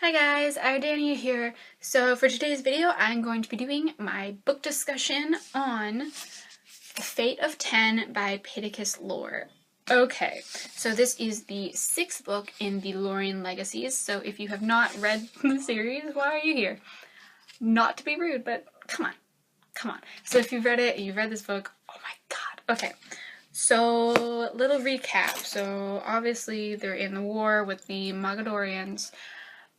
Hi guys, Dania here. So for today's video, I'm going to be doing my book discussion on The Fate of Ten by Pittacus Lore. Okay, so this is the 6th book in the Lorien Legacies, so if you have not read the series, why are you here? Not to be rude, but come on. So if you've read it, you've read this book, oh my god. Okay, so little recap. So obviously they're in the war with the Mogadorians.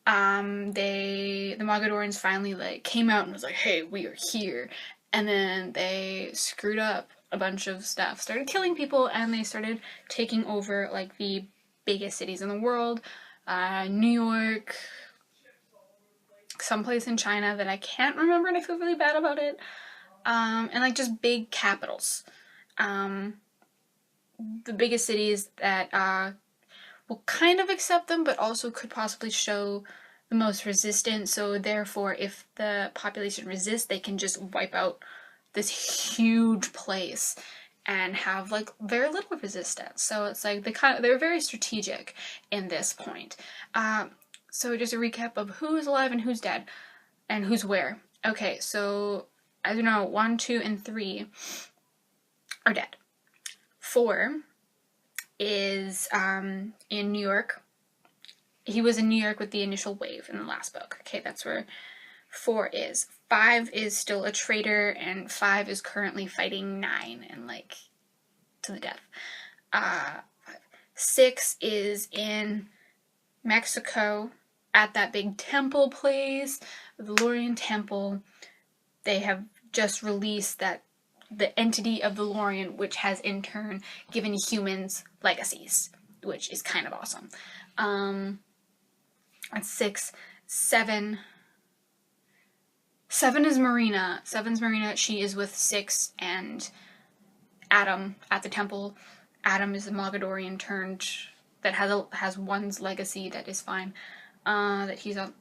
The Mogadorians finally came out and was like, hey, we are here. And then they screwed up a bunch of stuff, started killing people, and they started taking over the biggest cities in the world. New York, someplace in China that I can't remember and I feel really bad about it. And just big capitals. The biggest cities that will kind of accept them, but also could possibly show the most resistance. So therefore, if the population resists, they can just wipe out this huge place and have very little resistance. So it's they're very strategic in this point. So just a recap of who's alive and who's dead and who's where. Okay, so as you know, 1, 2, and 3 are dead. 4 is in New York. He was in New York with the initial wave in the last book. Okay, that's where 4 is. 5 is still a traitor, and 5 is currently fighting 9 and to the death. 6 is in Mexico at that big temple place, the Lorien Temple. They have just released the entity of the Lorien, which has in turn given humans legacies, which is kind of awesome. That's 6. 7 is Marina. 7's Marina. She is with 6 and Adam at the temple. Adam is a Mogadorian that has 1's legacy that is fine. That he's on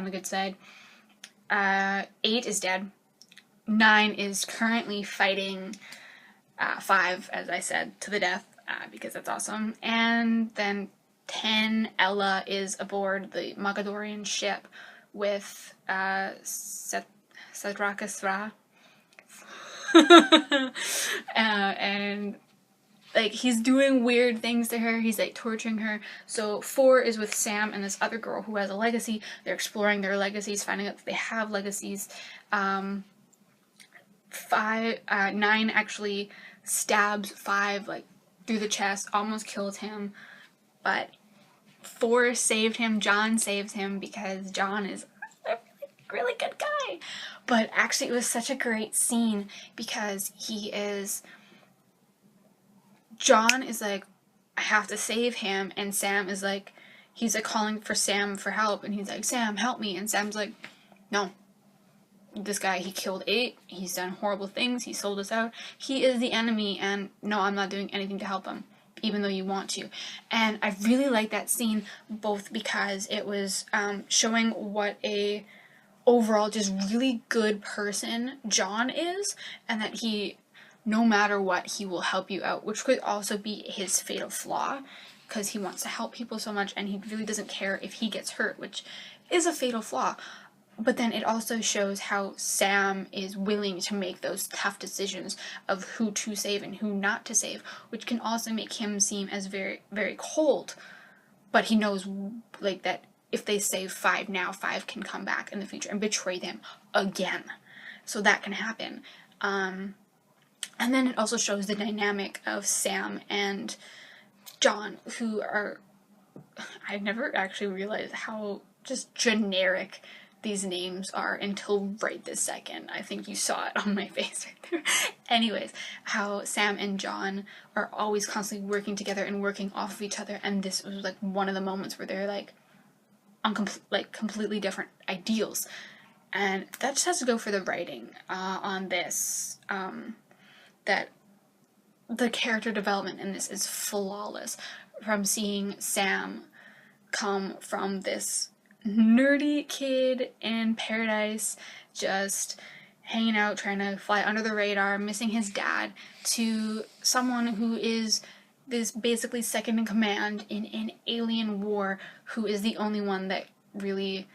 the good side. 8 is dead. 9 is currently fighting 5, as I said, to the death, because that's awesome. And then 10, Ella, is aboard the Mogadorian ship with Sadrakka Thra. And he's doing weird things to her. He's torturing her. So 4 is with Sam and this other girl who has a legacy. They're exploring their legacies, finding out that they have legacies. 9 actually stabs 5 through the chest, almost kills him, but 4 saved him. John saves him because John is a really good guy. But actually, it was such a great scene because John is I have to save him, and Sam is he's calling for Sam for help, and he's Sam, help me, and Sam's no. This guy, he killed 8, he's done horrible things, he sold us out, he is the enemy, and no, I'm not doing anything to help him, even though you want to. And I really like that scene, both because it was showing what a overall just really good person John is, and that he, no matter what, he will help you out, which could also be his fatal flaw, because he wants to help people so much, and he really doesn't care if he gets hurt, which is a fatal flaw. But then it also shows how Sam is willing to make those tough decisions of who to save and who not to save, which can also make him seem as very, very cold. But he knows, that if they save 5 now, 5 can come back in the future and betray them again. So that can happen. And then it also shows the dynamic of Sam and John, who are... I never actually realized how just generic these names are until right this second. I think you saw it on my face right there. Anyways, how Sam and John are always constantly working together and working off of each other, and this was one of the moments where they're on completely different ideals. And that just has to go for the writing on this. That the character development in this is flawless. From seeing Sam come from this nerdy kid in paradise, just hanging out, trying to fly under the radar, missing his dad, to someone who is this basically second in command in an alien war, who is the only one that really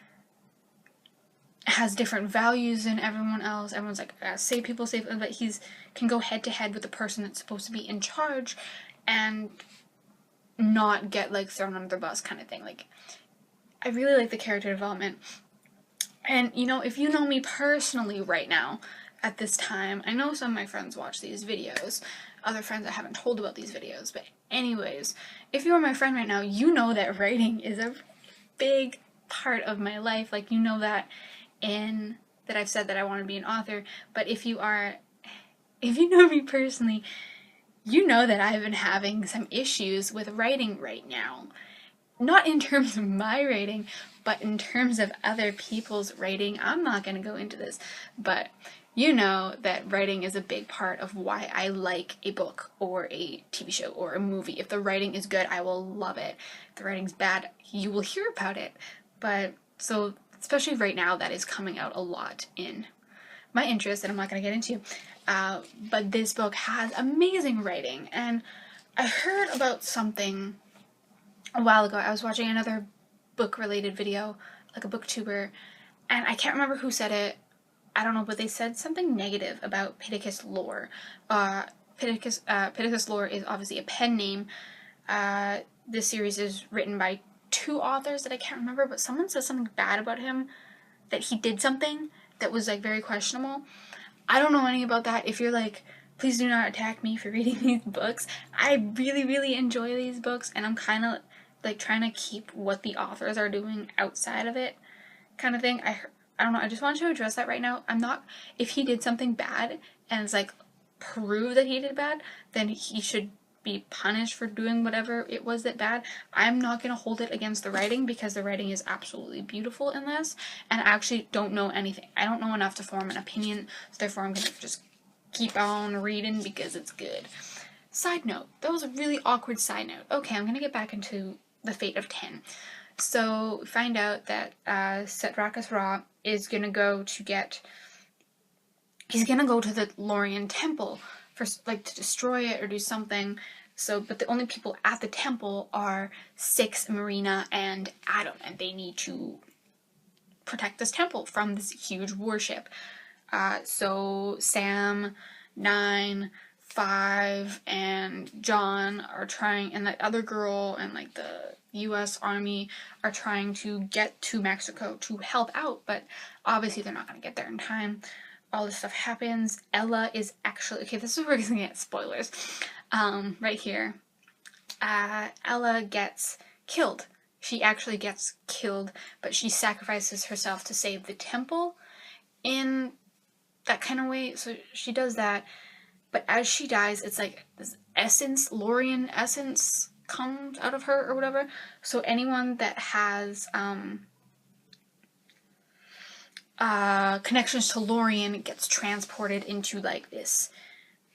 has different values than everyone else. Everyone's like, save people, save, but he's can go head to head with the person that's supposed to be in charge and not get like thrown under the bus kind of thing. Like, I really like the character development. And you know, if you know me personally right now at this time, I know some of my friends watch these videos, other friends I haven't told about these videos, but anyways, if you're my friend right now, you know that writing is a big part of my life. Like, you know that I've said that I want to be an author, but if you know me personally, you know that I've been having some issues with writing right now. Not in terms of my writing, but in terms of other people's writing. I'm not going to go into this, but you know that writing is a big part of why I like a book or a TV show or a movie. If the writing is good, I will love it. If the writing's bad, you will hear about it. But so, especially right now, that is coming out a lot in my interest that I'm not going to get into. But this book has amazing writing, and I heard about something a while ago. I was watching another book-related video, like a booktuber, and I can't remember who said it. I don't know, but they said something negative about Pittacus Lore. Pittacus Lore is obviously a pen name. This series is written by 2 authors that I can't remember, but someone said something bad about him, that he did something that was like very questionable. I don't know anything about that. If you're like, please do not attack me for reading these books. I really, really enjoy these books, and I'm kind of like trying to keep what the authors are doing outside of it, kind of thing. I don't know. I just wanted to address that right now. I'm not. If he did something bad and it's like prove that he did bad, then he should be punished for doing whatever it was that bad. I'm not going to hold it against the writing, because the writing is absolutely beautiful in this, and I actually don't know anything. I don't know enough to form an opinion, so therefore I'm going to just keep on reading because it's good. Side note. That was a really awkward side note. Okay, I'm going to get back into the fate of Ten. So we find out that Setrakis Ra is going to go to he's going to go to the Lorien temple for, like, to destroy it or do something. So, but the only people at the temple are Six, Marina, and Adam, and they need to protect this temple from this huge warship. So Sam, 9, 5, and John are trying, and that other girl and like the U.S. Army are trying to get to Mexico to help out, but obviously they're not going to get there in time. All this stuff happens. Ella is actually, okay, this is where we're going to get spoilers. Right here. Ella gets killed. She actually gets killed, but she sacrifices herself to save the temple in that kind of way. So she does that, but as she dies, it's like this essence, Lorien essence, comes out of her or whatever. So anyone that has connections to Lorien gets transported into like this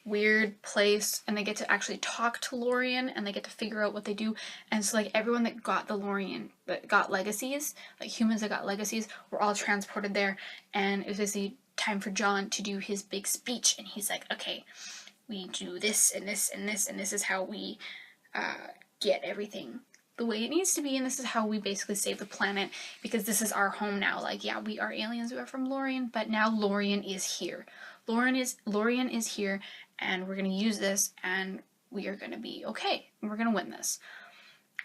weird place, and they get to actually talk to Lorien, and they get to figure out what they do. And so like everyone that got the Lorien, that got legacies, like humans that got legacies, were all transported there. And it was basically time for John to do his big speech, and he's like, okay, we do this and this and this, and this is how we get everything the way it needs to be, and this is how we basically save the planet, because this is our home now. Like, yeah, we are aliens, we are from Lorien, but now Lorien is here. Lorien is here, and we're going to use this, and we are going to be okay. We're going to win this.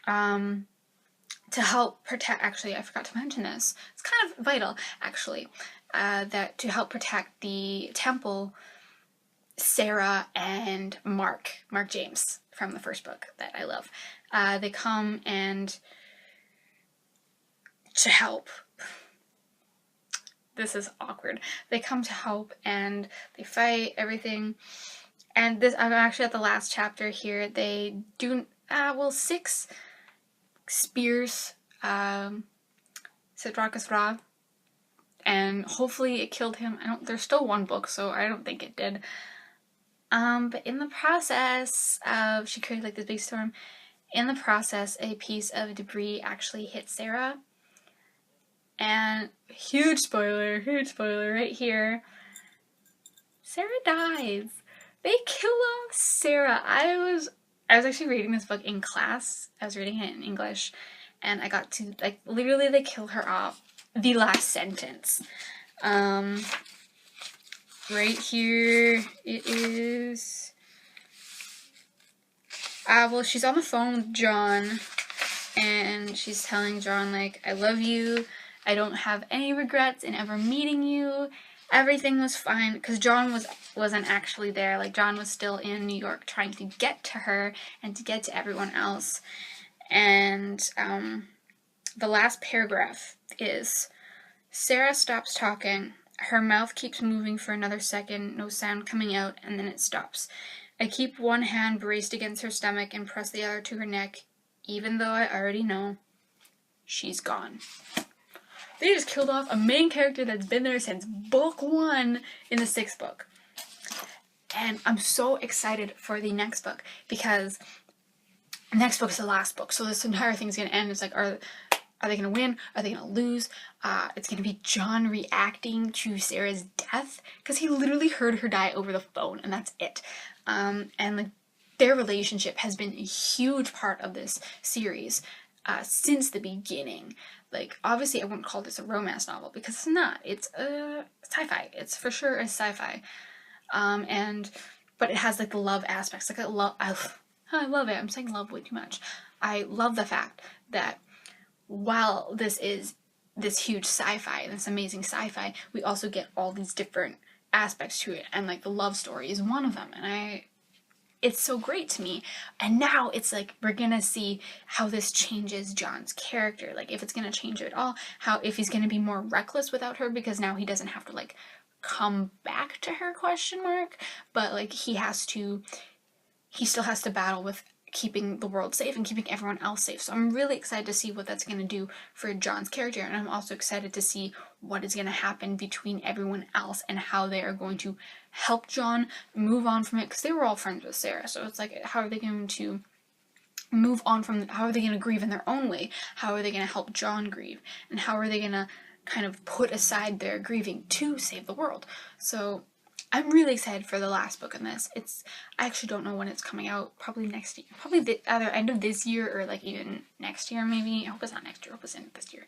To help protect, actually, I forgot to mention this. It's kind of vital, actually, that to help protect the temple, Sarah and Mark James from the first book that I love, they come and to help. This is awkward. They come to help and they fight everything. And this, I'm actually at the last chapter here. They do, 6 spears Setrakis Ra, and hopefully it killed him. There's still 1 book, so I don't think it did. But in the process of, she created like this big storm. In the process, a piece of debris actually hit Sarah. And huge spoiler right here. Sarah dies. They kill off Sarah. I was actually reading this book in class. I was reading it in English, and I got to, like, literally they kill her off the last sentence. Right here it is. Well, she's on the phone with John, and she's telling John, like, I love you. I don't have any regrets in ever meeting you. Everything was fine, because John wasn't actually there. Like, John was still in New York trying to get to her and to get to everyone else. And the last paragraph is, Sarah stops talking. Her mouth keeps moving for another second, no sound coming out, and then it stops. I keep one hand braced against her stomach and press the other to her neck, even though I already know she's gone. They just killed off a main character that's been there since book 1 in the 6th book. And I'm so excited for the next book, because the next book is the last book, so this entire thing's gonna end. It's like, are they gonna win? Are they gonna lose? It's gonna be John reacting to Sarah's death, because he literally heard her die over the phone, and that's it. And like, their relationship has been a huge part of this series since the beginning. Like, obviously I wouldn't call this a romance novel, because it's not. It's a sci-fi. It's for sure a sci-fi. But it has like the love aspects. Like, I love it. I'm saying love way too much. I love the fact that while this is this huge sci-fi, this amazing sci-fi, we also get all these different aspects to it, and like the love story is one of them, and it's so great to me. And now it's like, we're gonna see how this changes John's character, like if it's gonna change it at all, if he's gonna be more reckless without her, because now he doesn't have to like come back to her, question mark, but like he still has to battle with keeping the world safe and keeping everyone else safe. So I'm really excited to see what that's going to do for John's character, and I'm also excited to see what is going to happen between everyone else and how they are going to help John move on from it, because they were all friends with Sarah. So it's like, how are they going to move on from, how are they going to grieve in their own way? How are they going to help John grieve? And how are they going to kind of put aside their grieving to save the world? So I'm really excited for the last book in this. I actually don't know when it's coming out. Probably next year. Probably either end of this year or like even next year maybe. I hope it's not next year. I hope it's end of this year.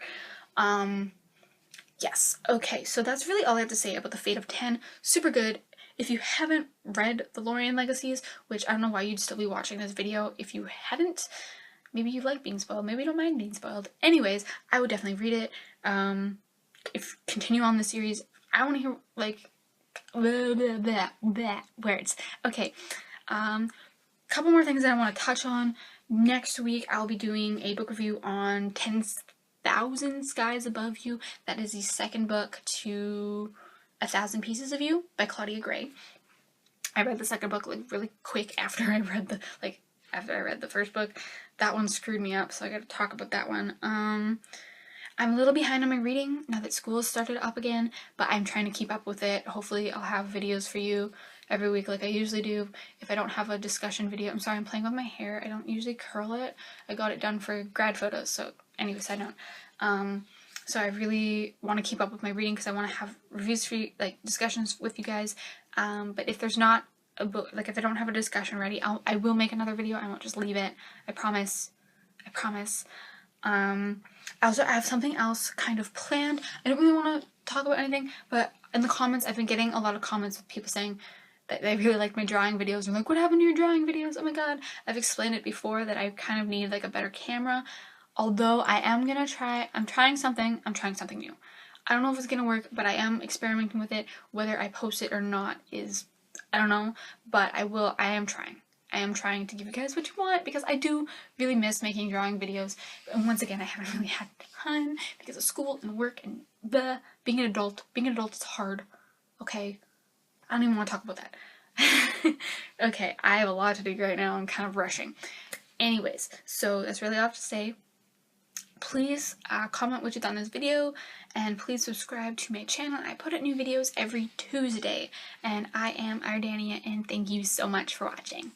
Yes. Okay, so that's really all I have to say about The Fate of 10. Super good. If you haven't read The Lorien Legacies, which I don't know why you'd still be watching this video if you hadn't. Maybe you like being spoiled. Maybe you don't mind being spoiled. Anyways, I would definitely read it. Continue on the series. I want to hear like words. Okay, couple more things that I want to touch on. Next week I'll be doing a book review on 10,000 Skies Above You. That is the second book to 1,000 Pieces of You by Claudia Gray. I read the second book like really quick after I read the first book. That one screwed me up, so I gotta talk about that one. I'm a little behind on my reading now that school has started up again, but I'm trying to keep up with it. Hopefully I'll have videos for you every week like I usually do. If I don't have a discussion video, I'm sorry, I'm playing with my hair. I don't usually curl it. I got it done for grad photos, so anyways, I don't. So I really want to keep up with my reading because I want to have reviews for you, like discussions with you guys. But if there's not a book, like if I don't have a discussion ready, I will make another video. I won't just leave it. I promise. I promise. Also, I have something else kind of planned. I don't really want to talk about anything, but in the comments, I've been getting a lot of comments with people saying that they really like my drawing videos. They're like, what happened to your drawing videos? Oh my god. I've explained it before that I kind of need like a better camera. Although I'm trying something new. I don't know if it's gonna work, but I am experimenting with it. Whether I post it or not I don't know, but I am trying. I am trying to give you guys what you want because I do really miss making drawing videos. And once again, I haven't really had time because of school and work and being an adult. Being an adult is hard, okay? I don't even want to talk about that. Okay, I have a lot to do right now. I'm kind of rushing. Anyways, so that's really all I have to say. Please comment what you thought in this video, and please subscribe to my channel. I put out new videos every Tuesday, and I am Ardania, and thank you so much for watching.